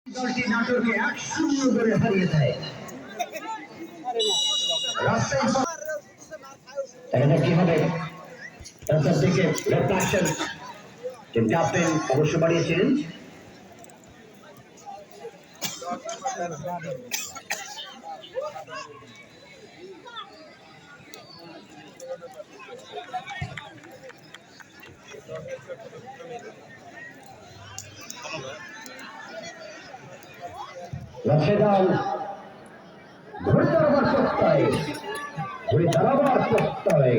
দলটি নাটোরকে 1-0 করে হারিয়ে দেয়। এটা কি হবে? রাস্তার দিকে রিফ্লেকশন টিম ক্যাপ্টেন অবশ্য বাড়িয়েছিলেন। রাশেদাল ঘুরে দাঁড়াবার প্রত্যয়, ঘুরে দাঁড়াবার প্রত্যয়।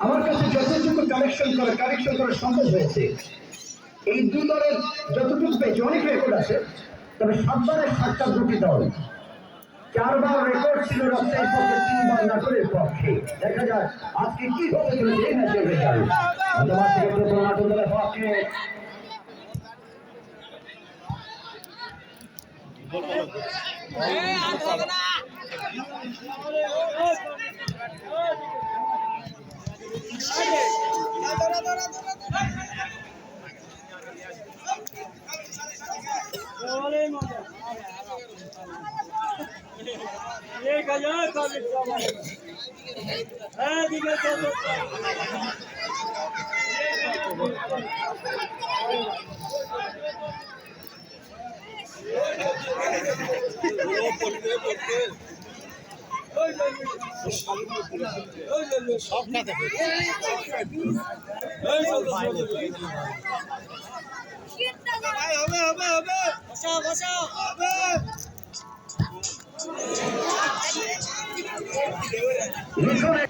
আমার কাছে যতটুকু কালেকশন করা সম্ভব হয়েছে, এই দুই দলের যতটুকু পেয়েছে, অনেক রেকর্ড আছে, তবে 7 বারের 7টা দুটি দল। 4 বার রেকর্ড ছিল রাজশাহীর পক্ষে, 3 বার নাটোরের পক্ষে। দেখা যাক আজকে কি হতে চলেছে এই ম্যাচের রেজাল্ট। গতবার থেকে প্রথম নাটোর দলের পক্ষে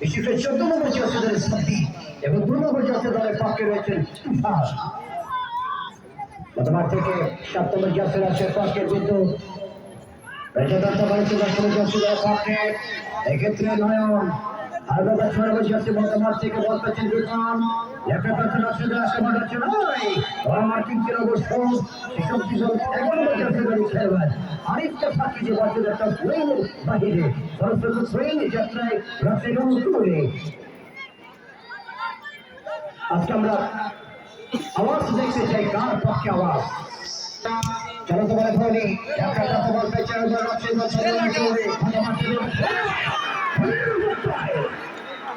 বিশেষ 14 নম্বর জার্সি দলের সাথী এবং 2 নম্বর জার্সি দলের পক্ষে রয়েছেন তুষার। গতবার থেকে 7 নম্বর জার্সি দলের পক্ষে কিন্তু বেজাদান্ত করেছে 10 নম্বর জার্সি দলের পক্ষে। এক্ষেত্রে নয়ন আর 6 নম্বর জার্সি বর্তমান থেকে বল পেয়েছেন বিক্রম। লেফটে পেছনে রাশেদ আক্রমণ হচ্ছে নয়, মার্কিং ছিল অবশ্য শক্তি দল 11 নম্বর জার্সি দলের খেলোয়াড় আরিফকে ফাঁকি যে বছর একটা ট্রেনের বাহিরে সরস্বত ট্রেন যাত্রায় রাশেদ উত্তরে। আজকে আমরা আওয়াজ দেখতে চাই, কার পক্ষে আওয়াজ। চলো তোমার ধরে একটা বল পেয়েছে রাশেদ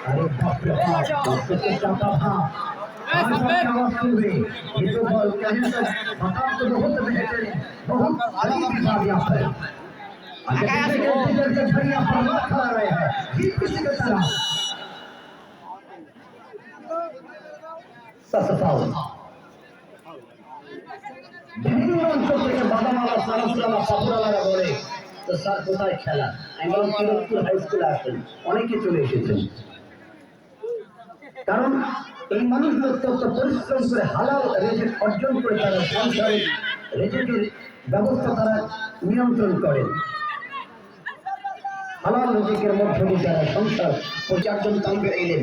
अरे बाप रे बाप, चाहता था आज आवाज सुनबे ये तो कहीं तो मकाम तो बहुत बेहतर, बहुत अजीब दिखा दिया है। अगर खड़िया पर खड़ा रहे हैं ठीक किसी का तरह सफाउल বিভিন্ন অঞ্চল থেকে বাদামালা সারাসুলালা পাপুরালারা বলে তো স্যার কোথায় খেলা, আমি কিরোজপুর হাই স্কুলে আসেন, অনেকে চলে এসেছেন। কারণ এই মানুষগুলো অত্যন্ত পরিশ্রম করে হালাল রেজেক অর্জন করে তারা সংসারের রেজেকের ব্যবস্থা তারা নিয়ন্ত্রণ করেন। হালাল রেজেকের মধ্য দিয়ে তারা সংসার পরিচালন তালিকা এলেন।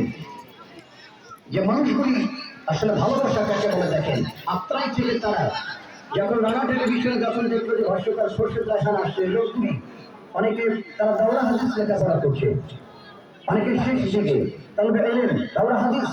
যে মানুষগুলি আসলে ভালোবাসা কাকে বলে দেখেন, আত্রাই থেকে তারা যখন রানা টেলিভিশনে যখন দেখলো যে ভাষ্যকার সর্ষে দাসান আসছে লোকগুলি, অনেকে তারা দাওরা হাদিস লেখাপড়া করছে, অনেকে শেষ থেকে তাহলে এলেন দাওরা হাদিস